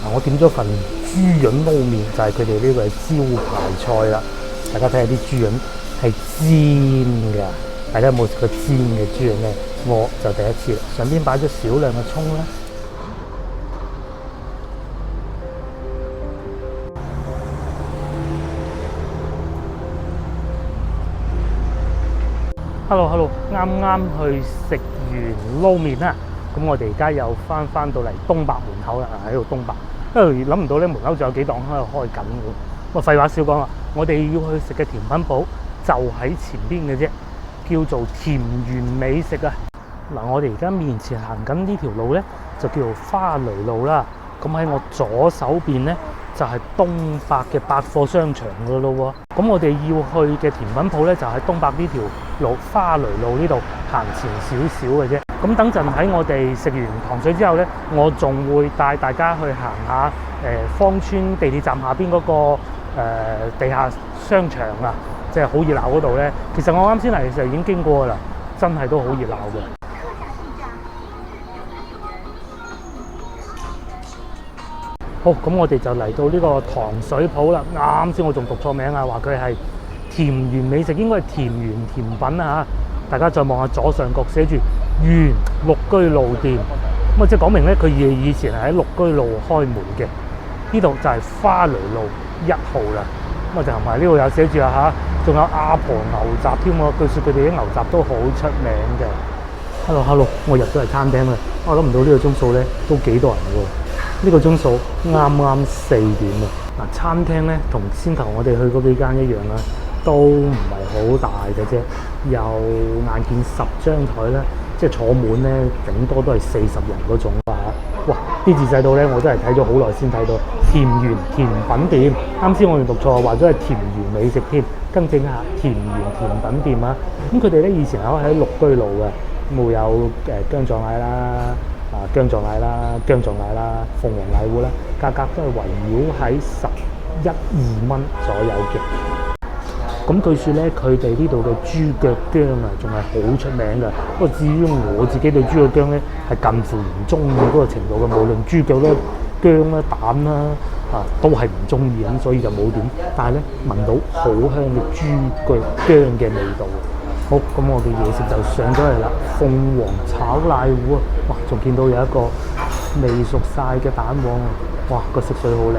我點咗份豬潤撈麵，就係佢哋呢個係招牌菜啦。大家睇下啲豬潤係煎㗎，大家有冇食過煎嘅豬潤咧？我就第一次啦。上邊擺咗少量嘅葱啦。Hello，啱啱去食完撈麵啦，咁我哋而家又翻到嚟東百門口啦，喺度東百，因為諗唔到咧門口仲有幾檔喺度開緊嘅。咁啊廢話少講啦，我哋要去食嘅甜品鋪就喺前邊嘅啫，叫做田園美食啊。嗱，我哋而家面前行緊呢條路咧，就叫做花雷路啦。咁喺我左手邊咧，就係東百嘅百貨商場噶咯喎。咁我哋要去嘅甜品鋪咧，就喺東百呢條路花雷路呢度行前少少嘅啫。咁等陣喺我哋食完糖水之後咧，我仲會帶大家去行下芳村地鐵站下邊嗰個地下商場啊，即係好熱鬧嗰度咧。其實我啱先嚟嘅時候已經經過啦，真係都好熱鬧嘅。好，咁我哋就嚟到呢個糖水鋪啦。啱先我仲讀錯名啊，話佢係田園美食，應該係田園甜品啊嚇。大家再望下左上角寫住園綠居路店，咁啊即係講明咧，佢以前係喺綠居路開門嘅。呢度就係花雷路1號啦。咁啊就同埋呢度有寫住啊嚇，仲有阿婆牛雜添喎。據說佢哋啲牛雜都好出名嘅。Hello， 我入咗嚟餐廳啦。我諗唔到呢個鐘數咧都幾多人喎。呢個鐘數啱啱4點啊！嗱，餐廳咧同先頭我哋去嗰幾間一樣啦，都唔係好大嘅啫，有眼見10張台啦，即係坐滿咧，頂多都係40人嗰種啦嚇。哇！啲字細到咧，我真係睇咗好耐先睇到田園甜品店。啱先我哋讀錯，話咗係田園美食添，更正下田園甜品店啊！咁佢哋咧以前喺綠居路嘅，咁會有薑撞奶啦。薑撞奶啦、薑撞奶啦、鳳凰奶糊啦，價格都係圍繞喺11-2蚊左右嘅。咁據說咧，佢哋呢度嘅豬腳薑啊，仲係好出名㗎。不過至於我自己對豬腳薑咧，係近乎唔中意嗰個程度嘅。無論豬腳啦、薑啦、蛋啦，都係唔中意咁，所以就冇點。但係咧，聞到好香嘅豬腳薑嘅味道。好，咁我哋嘢食就上咗嚟啦。鳳凰炒奶糊啊，哇！仲見到有一個未熟晒嘅蛋黃啊，哇！個色水好靚。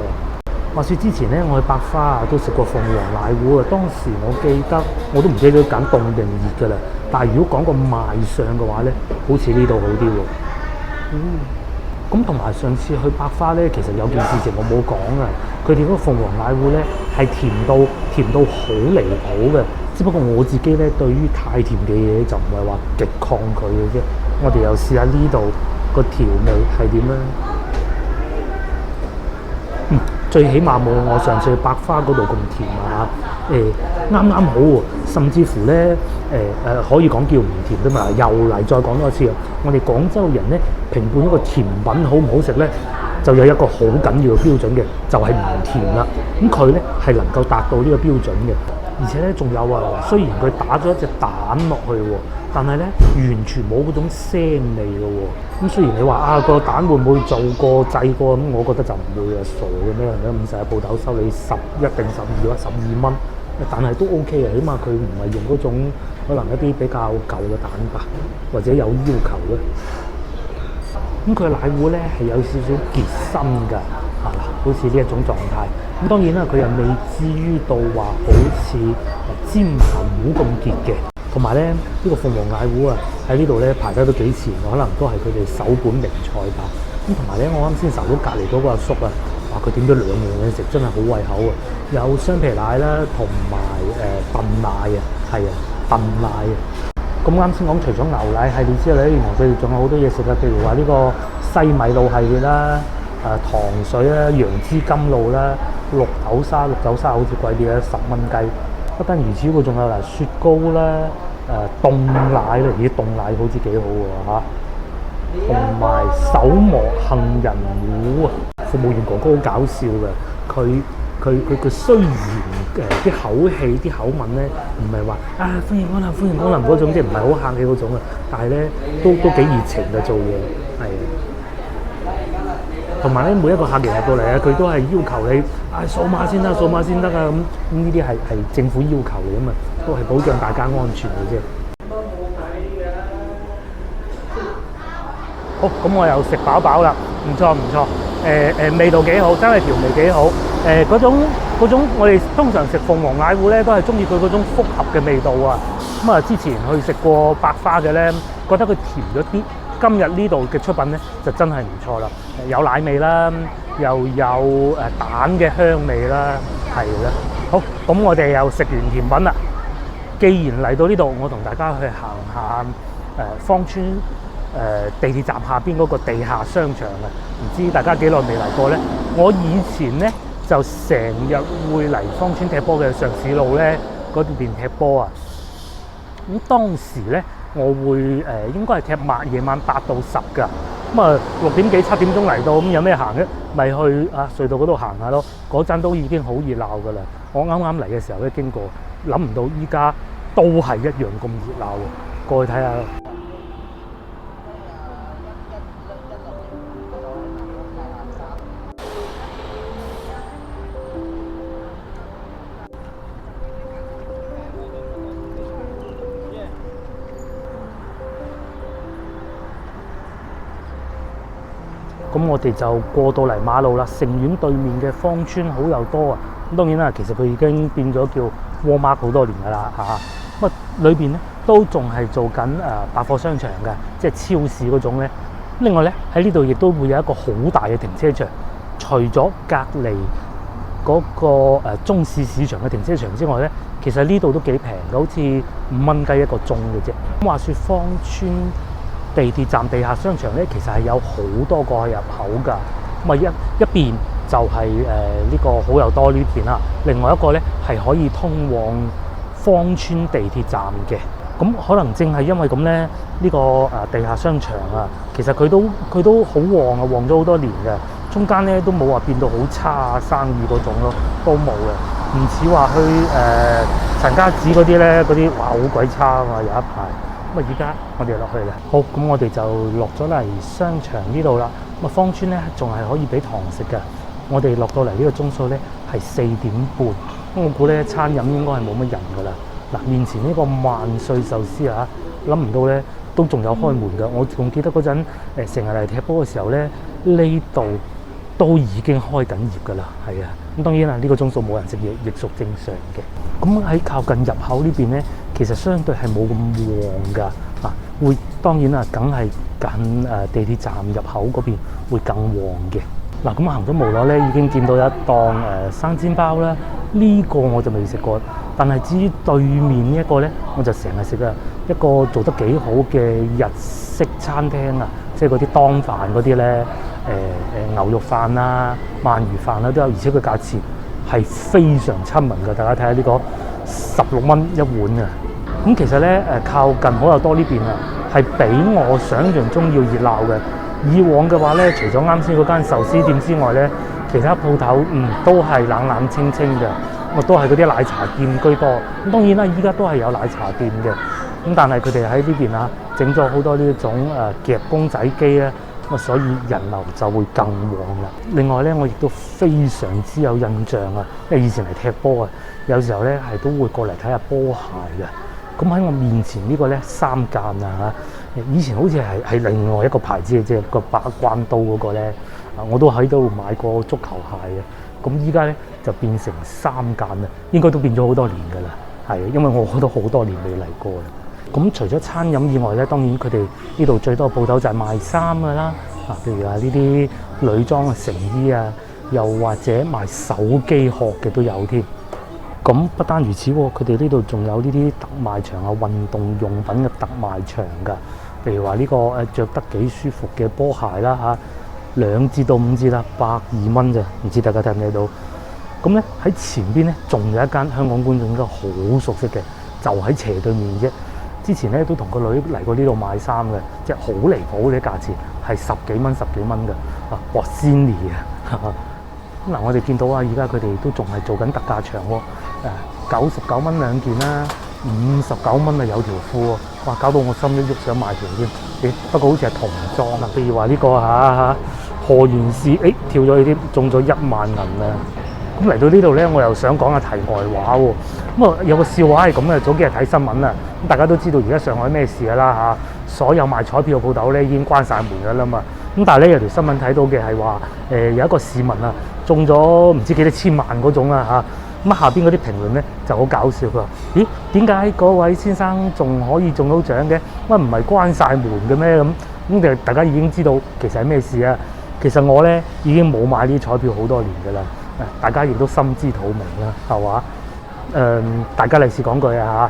話說之前咧，我去百花都食過鳳凰奶糊啊。當時我記得我都唔記得揀凍定熱㗎啦。但係如果講個賣相嘅話咧，好似呢度好啲喎。咁同埋上次去百花咧，其實有件事情我冇講啊。佢哋嗰個鳳凰奶糊咧係甜到好離譜嘅。只不過我自己咧對於太甜嘅嘢就唔係話極抗拒嘅啫。我哋又試下呢度個調味係點咧？最起碼冇我上次去百花嗰度咁甜啊！啱啱好喎，甚至乎咧可以講叫唔甜啫嘛。又嚟再講多一次啊！我哋廣州人咧評判一個甜品好唔好食咧，就有一個好緊要嘅標準嘅，就係唔甜啦。咁佢咧係能夠達到呢個標準嘅。而且咧，仲有啊，雖然佢打咗一隻蛋落去喎，但係咧完全冇嗰種腥味嘅喎。咁雖然你話個蛋會唔會做過製過咁，我覺得就唔會啊，傻嘅咩？人哋50嘅鋪頭收你一定12或12蚊，但係都 OK 嘅，起碼佢唔係用嗰種可能一啲比較舊嘅蛋白或者有要求嘅。咁佢奶糊咧係有少少結身㗎。好似呢一種狀態，咁當然啦，佢又未至於到話好似煎鹹糊咁結嘅。同埋咧，呢個鳳凰奶糊啊，喺呢度咧排得都幾前，可能都係佢哋首本名菜吧。咁同埋咧，我啱先受到隔離嗰個阿叔啊，話佢點咗2樣嘢食，真係好胃口啊！有雙皮奶啦，同埋燉奶啊，係啊，燉奶啊。咁啱先講，除咗牛奶系列之外咧，原來佢哋仲有好多嘢食啊，譬如話呢個西米露系列啦。糖水啦、楊枝甘露啦、綠豆沙好似貴啲啦，10蚊雞。不單如此，佢仲有雪糕啦、凍奶啦，而啲凍奶好似幾好喎嚇。同埋手磨杏仁糊啊，服務員哥哥好搞笑嘅，佢雖然啲口氣、啲口吻咧，唔係話歡迎光臨嗰種，即係唔係好客氣嗰種啊，但係咧都幾熱情嘅做嘢，係。同埋咧每一個客人入到嚟咧，佢都係要求你掃碼先得，掃碼先得啊！咁呢啲係政府要求嚟啊嘛，都係保障大家安全嘅啫。好，咁我又食飽飽啦，唔錯唔錯，味道幾好，真係調味幾好，嗰種我哋通常食鳳凰奶糊咧，都係中意佢嗰種複合嘅味道啊。咁啊，之前去食過百花嘅咧，覺得佢甜咗啲。今日呢度嘅出品咧，就真係唔錯啦，有奶味啦，又有蛋嘅香味啦，係啦。好，咁我哋又食完甜品啦。既然嚟到呢度，我同大家去行下芳村地鐵站下邊嗰個地下商場啊，唔知大家幾耐未嚟過咧？我以前咧就成日會嚟芳村踢波嘅上市路咧嗰邊踢波啊。咁當時咧，我會應該係踢夜晚8到10㗎。咁啊6點幾7點鐘嚟到，咁有咩行嘅？咪去隧道嗰度行下咯。嗰陣都已經好熱鬧㗎啦。我啱啱嚟嘅時候咧經過，諗唔到依家都係一樣咁熱鬧喎。過去睇下。咁我哋就過到嚟馬路啦，城苑對面嘅芳村好友多啊！咁當然啦，其實佢已經變咗叫 Walmart 好多年㗎啦嚇。咁啊，裏邊咧都仲係做緊百貨商場嘅，即係超市嗰種咧。另外咧喺呢度亦都會有一個好大嘅停車場，除咗隔離嗰個中市市場嘅停車場之外咧，其實呢度都幾平嘅，好似5蚊雞一個鐘嘅啫。咁話說芳村地鐵站地下商場咧，其實係有好多個入口㗎。咁啊一邊就係呢個好友多呢邊啦，另外一個咧係可以通往芳村地鐵站嘅。咁可能正係因為咁咧，呢個地下商場啊，其實佢都好旺啊，旺咗好多年嘅。中間咧都冇話變到好差生意嗰種咯，都冇嘅。唔似話去陳家祠嗰啲咧，嗰啲哇好鬼差啊嘛，有一排。咁啊，而家我哋落去啦。好，咁我哋就落咗嚟商場呢度啦。咁啊，芳村咧仲係可以俾堂食嘅。我哋落到嚟呢個鐘數咧係4點半。咁我估咧餐飲應該係冇乜人噶啦。嗱，面前呢個萬歲壽司啊，諗唔到咧都仲有開門㗎。我仲記得嗰陣成日嚟踢波嘅時候咧，呢度都已經開緊業㗎啦。係啊，咁當然啦，呢個鐘數冇人食嘢，亦屬正常嘅。咁喺靠近入口呢邊咧，其實相對係冇咁旺㗎。會當然啦，梗係近地鐵站入口嗰邊會更旺嘅。嗱，咁行咗無耐咧，已經見到一檔生煎包啦。呢個我就未食過，但係至於對面呢一個咧，我就成日食啊。一個做得幾好嘅日式餐廳啊，即係嗰啲當飯嗰啲咧，牛肉飯啊、鰻魚飯啊都有，而且個價錢係非常親民㗎。大家睇下呢個16蚊一碗啊！咁其實咧靠近好友多呢邊啊，係比我想象中要熱鬧嘅。以往嘅話咧，除咗啱先嗰間壽司店之外咧，其他鋪頭都係冷冷清清嘅，咁都係嗰啲奶茶店居多。咁當然啦，依家都係有奶茶店嘅，咁但係佢哋喺呢邊啊整咗好多呢種夾公仔機咧，咁所以人流就會更旺啦。另外咧，我亦都非常之有印象啊，因為以前嚟踢波啊，有時候咧係都會過嚟睇下波鞋嘅。咁喺我面前呢個咧3間啊嚇，以前好似係另外一個牌子嘅啫，個把關刀嗰個咧，我都喺度買過足球鞋嘅。咁依家咧就變成3間啦，應該都變咗好多年㗎啦，係，因為我都好多年未嚟過啦。咁除咗餐飲以外咧，當然佢哋呢度最多鋪頭就係賣衫㗎啦，譬如話呢啲女裝嘅成衣啊，又或者賣手機殼嘅都有添。咁不單如此喎，佢哋呢度仲有呢啲特賣場啊，運動用品嘅特賣場㗎。譬如話呢個著得幾舒服嘅波鞋啦嚇，2至到5折啦，120蚊咋，唔知大家睇唔睇到？咁咧喺前邊咧，仲有一間香港觀眾應該好熟悉嘅，就喺斜對面啫。之前咧都同個女嚟過呢度買衫嘅，即係好離譜嘅價錢，係10幾蚊㗎。Bossini 啊！嗱，我哋見到啊，而家佢哋都仲係做緊特價場喎，99蚊2件啦，59蚊啊有條褲喎，哇！搞到我心一喐想買條添。不過好似係童裝啊，譬如話呢個何元氏跳咗去添，中咗1萬銀啊！咁嚟到呢度咧，我又想講下題外話喎。咁啊有個笑話係咁嘅，早幾日睇新聞啊，咁大家都知道而家上海咩事㗎啦嚇，所有賣彩票嘅鋪頭咧已經關晒門㗎啦嘛。咁但係咧有條新聞睇到嘅係話，有一個市民啊中咗唔知幾多千萬嗰種啦嚇。咁下邊嗰啲評論咧就好搞笑，佢話：咦，點解嗰位先生仲可以中到獎嘅？乜唔係關晒門嘅咩？咁就大家已經知道其實係咩事啊？其實我咧已經冇買呢啲彩票好多年㗎啦，大家亦都心知肚明啦，係嘛？大家利是講句啊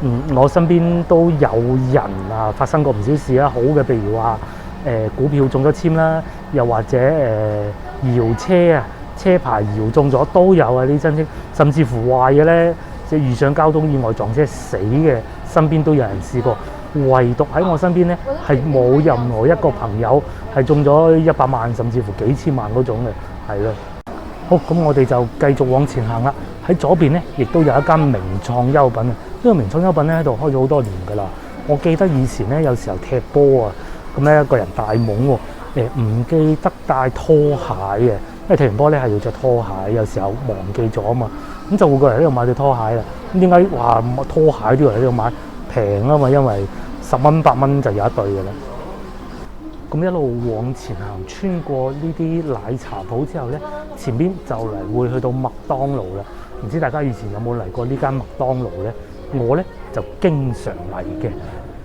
嚇，我身邊都有人啊發生過唔少事啦，好嘅，譬如話股票中咗籤啦，又或者搖車啊。車牌搖中咗都有啊！啲親戚，甚至乎壞嘅咧，即係遇上交通意外撞車死嘅，身邊都有人試過。唯獨喺我身邊咧，係冇任何一個朋友係中咗100萬，甚至乎幾千萬嗰種嘅，係啦。好，咁我哋就繼續往前行啦。喺左邊咧，亦都有一間名創優品啊！呢個名創優品咧喺度開咗好多年㗎啦。我記得以前咧，有時候踢波啊，咁咧一個人大懵喎，唔記得帶拖鞋嘅。因為踢完波咧係要着拖鞋，有時候忘記咗啊嘛，咁就會過嚟呢度買對拖鞋啦。咁點解話拖鞋都要嚟呢度買？平啊嘛，因為10蚊8蚊就有一對嘅啦。咁一路往前行，穿過呢啲奶茶鋪之後咧，前邊就嚟會去到麥當勞啦。唔知大家以前有冇嚟過呢間麥當勞咧？我咧就經常嚟嘅。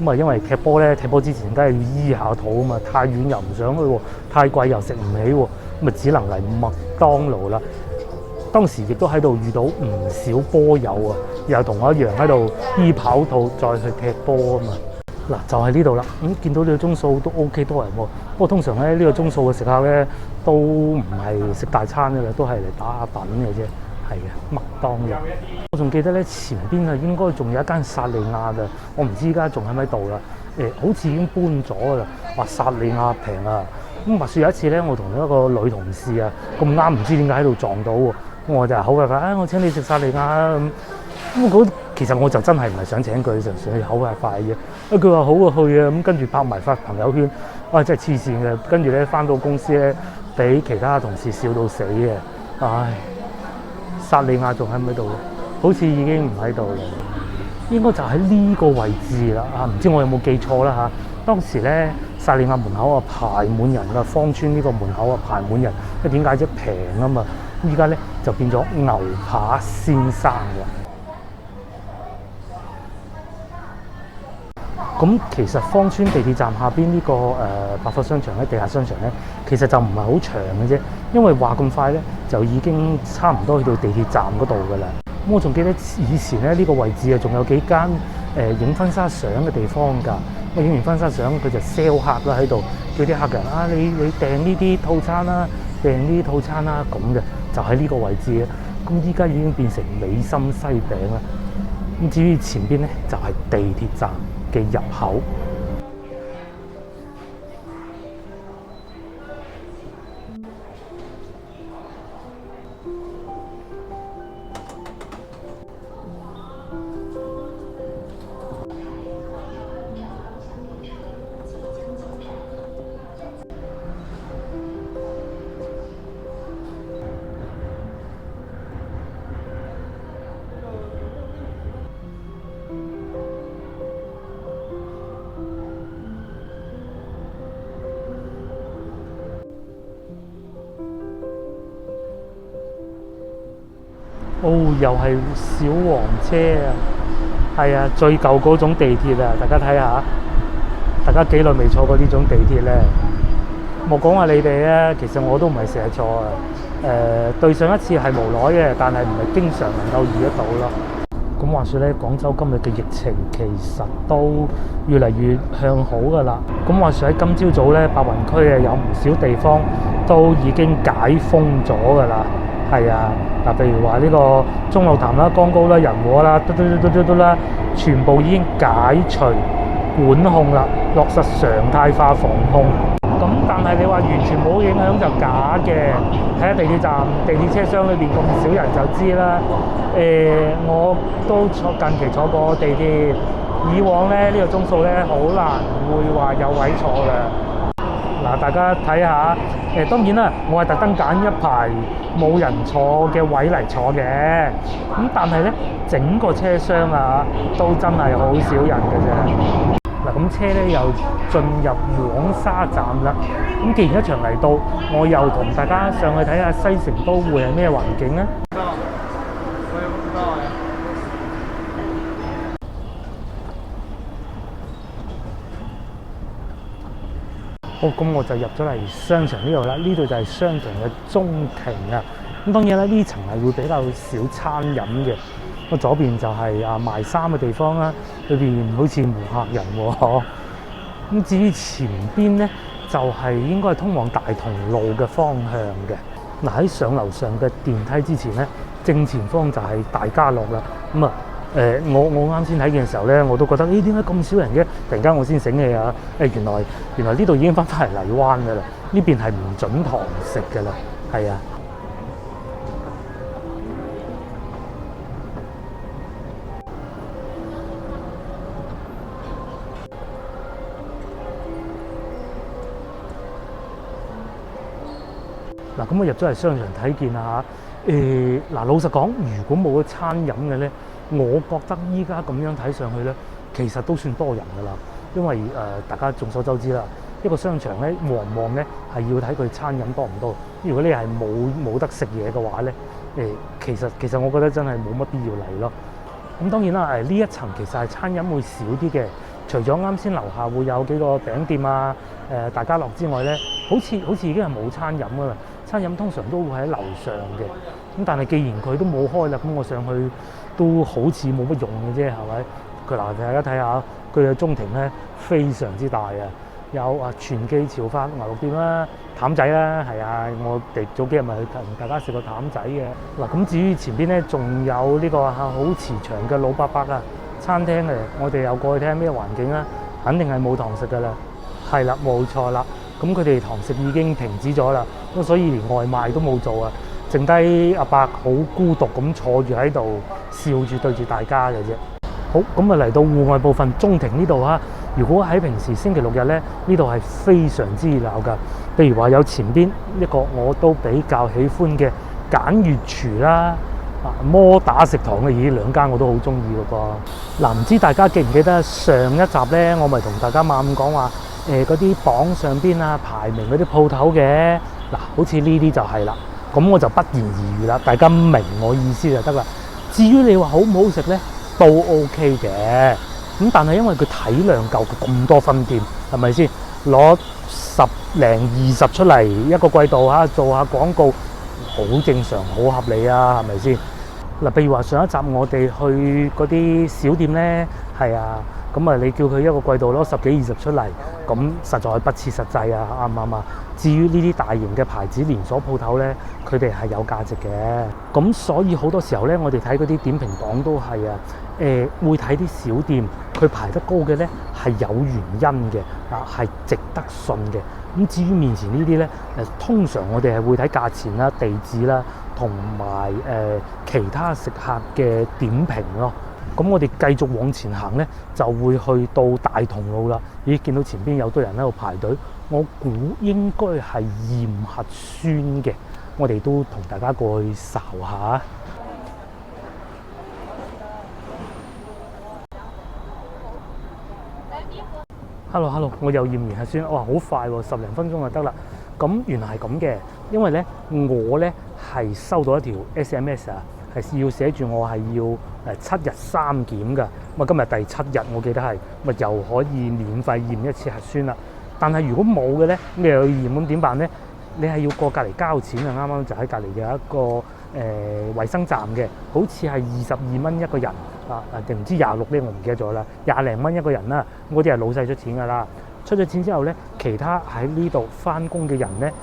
咁啊，因為踢波咧，踢波之前梗係要醫下肚啊嘛，太遠又唔想去喎，太貴又食唔起喎。咁啊，只能嚟麥當勞啦。當時亦都喺度遇到唔少波友啊，又同我一樣喺度醫跑道再去踢波啊嘛。嗱，就係呢度啦。見到呢個鐘數都 OK 多人喎。不過通常咧呢個鐘數嘅食客咧都唔係食大餐嘅啦，都係嚟打下躉嘅啫。係嘅，麥當勞。我仲記得咧前邊啊應該仲有一間薩莉亞嘅，我唔知依家仲喺咪度啦。好似已經搬咗㗎啦。話薩莉亞平啊！咁話說有一次咧，我同一個女同事啊咁啱唔知點解喺度撞到喎，咁我就口快快，我請你食薩莉亞啊咁。其實我就真係唔係想請佢，純粹口快快嘅。佢話好啊，去啊，咁跟住拍埋發朋友圈，哇真係黐線嘅。跟住咧翻到公司咧，俾其他同事笑到死嘅。唉，薩莉亞仲喺唔喺度？好似已經唔喺度啦。應該就喺呢個位置啦。唔知我有冇記錯啦嚇。當時咧，薩莉亞門口啊排滿人啦，芳村呢個門口啊排滿人，因為點解啫？平啊嘛。依家咧就變咗牛扒先生啦。咁其實芳村地鐵站下邊呢個百貨商場咧，地下商場咧，其實就唔係好長嘅啫，因為話咁快咧，就已經差唔多去到地鐵站嗰度噶啦。咁我仲記得以前咧呢個位置啊，仲有幾間影婚紗相嘅地方㗎。咁影完婚紗相，佢就 sell 客啦喺度，叫啲客人啊，你訂呢啲套餐啦，訂呢啲套餐啦，咁嘅就喺呢個位置啊。咁依家已經變成美心西餅啦。咁至於前邊咧，就係地鐵站嘅入口。又係小黃車啊！係啊，最舊嗰種地鐵啊！大家睇下，大家幾耐未坐過呢種地鐵咧？莫講話你哋啊，其實我都唔係成日坐啊。對上一次係無奈嘅，但係唔係經常能夠遇得到咯。咁話說咧，廣州今日嘅疫情其實都越嚟越向好噶啦。咁話說喺今朝早咧，白雲區有唔少地方都已經解封咗噶啦。係啊，嗱，譬如話呢個中路潭啦、江高啦、仁和啦、嘟啦，全部已經解除管控啦，落實常態化防控。咁但係你話完全冇影響就假嘅。睇下地鐵站、地鐵車廂裏邊咁少人就知啦。我都近期坐過地鐵，以往咧呢個鐘數咧好難會話有位坐嘅。嗱，大家睇下，當然啦，我係特登揀一排冇人坐嘅位嚟坐嘅，咁但係咧，整個車廂啊，都真係好少人嘅啫。嗱，咁車咧又進入黃沙站啦。咁既然一場嚟到，我又同大家上去睇下西城都會係咩環境咧？好，咁我就入咗嚟商場呢度啦。呢度就係商場嘅中庭啊。咁當然啦，呢層係會比較少餐飲嘅。咁左邊就係賣衫嘅地方啦，裏邊好似冇客人喎。咁至於前邊咧，就係應該係通往大同路嘅方向嘅。嗱，喺上樓上嘅電梯之前咧，正前方就係大家樂啦。咁啊〜我啱先睇嘅時候咧，我都覺得點解咁少人嘅？突然間我先醒起啊！原來呢度已經翻嚟荔灣噶啦，呢邊係唔準堂食噶啦，係啊。嗱，咁我入咗嚟商場睇見啦嚇。嗱，老實講，如果冇咗餐飲嘅咧，我覺得依家咁樣睇上去咧，其實都算多人㗎啦。因為大家眾所周知啦，一個商場咧旺唔旺咧係要睇佢餐飲多唔多。如果你係冇得食嘢嘅話咧，其實我覺得真係冇乜必要嚟咯。咁當然啦，呢一層其實係餐飲會少啲嘅，除咗啱先樓下會有幾個餅店啊、大家樂之外咧，好似已經係冇餐飲㗎啦。餐飲通常都會喺樓上嘅。咁但係既然佢都冇開啦，咁我上去都好似冇乜用嘅啫，係咪？佢嗱，大家睇下佢嘅中庭咧，非常之大啊！有全記潮發牛肉店啦、譚仔啦，係啊，我哋早幾日咪去同大家食過譚仔嘅。嗱，咁至於前邊咧，仲有呢個好慈祥嘅老伯伯啊餐廳嘅，我哋又過去睇下咩環境啦，肯定係冇堂食噶啦，係啦，冇錯啦。咁佢哋堂食已經停止咗啦，咁所以連外賣都冇做啊，剩低阿伯好孤獨咁坐住喺度，笑住對住大家嘅啫。好，咁啊嚟到戶外部分中庭呢度啊，如果喺平時星期六日咧，呢度係非常之熱鬧噶。譬如話有前邊一個我都比較喜歡嘅簡悅廚啦，摩打食堂嘅，咦，兩間我都好中意嘅噃。嗱，唔知大家記唔記得上一集咧，我咪同大家猛咁講話嗰啲榜上邊啊排名嗰啲鋪頭嘅，嗱，好似呢啲就係啦。咁我就不言而喻啦，大家明我意思就得啦。至於你話好唔好食咧，都 OK 嘅。咁但係因為佢體量夠，佢咁多分店，係咪先攞10零20出嚟一個季度嚇做下廣告，好正常，好合理啊，係咪先？嗱，譬如話上一集我哋去嗰啲小店咧，係啊，咁啊你叫佢一個季度攞10幾20出嚟，咁實在不切實際啊，啱唔啱啊？至於呢啲大型嘅牌子連鎖鋪頭咧，佢哋係有價值嘅。咁所以好多時候咧，我哋睇嗰啲點評榜都係啊，會睇啲小店，佢排得高嘅咧係有原因嘅，係值得信嘅。咁至於面前呢啲咧，通常我哋係會睇價錢啦、地址啦，同埋其他食客嘅點評咯。咁我哋繼續往前行咧，就會去到大同路啦。咦，見到前邊有堆人喺度排隊，我估應該係驗核酸嘅。我哋都同大家過去睄下。Hello， 我又驗完核酸，哇，好快喎，10零分鐘就得啦。咁原來係咁嘅，因為咧我咧係收到一條 SMS 啊，係要寫住我係要7日3檢㗎。咁今日第7日，我記得係咪又可以免費驗一次核酸啦？但係如果冇嘅咧，你又要驗，咁點辦咧？你係要過隔離交錢啊！啱啱就喺隔離有一個衞生站嘅，好似係22蚊一個人定唔知26咧，我唔記得咗啦，20零蚊一個人啦。嗰啲係老細出錢㗎啦。出咗錢之後咧，其他喺呢度翻工嘅人咧，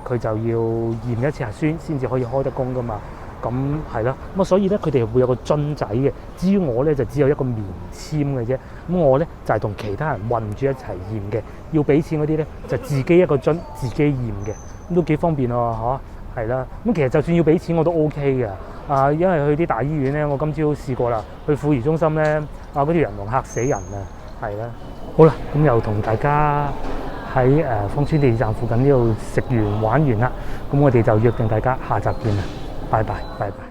佢就要驗一次核酸先至可以開得工㗎嘛。咁係啦，咁所以咧佢哋會有個樽仔嘅。至於我咧就只有一個棉籤嘅啫。咁我咧就係同其他人混住一齊驗嘅，要俾錢嗰啲咧就自己一個樽自己驗嘅，咁都幾方便喎，係啦。咁其實就算要俾錢我都 OK 嘅，因為去啲大醫院咧，我今朝試過啦，去婦兒中心咧，嗰條人龍嚇死人啊，係啦。好啦，咁又同大家喺芳村地鐵站附近呢度食完玩完啦，咁我哋就約定大家下集見啦，拜拜。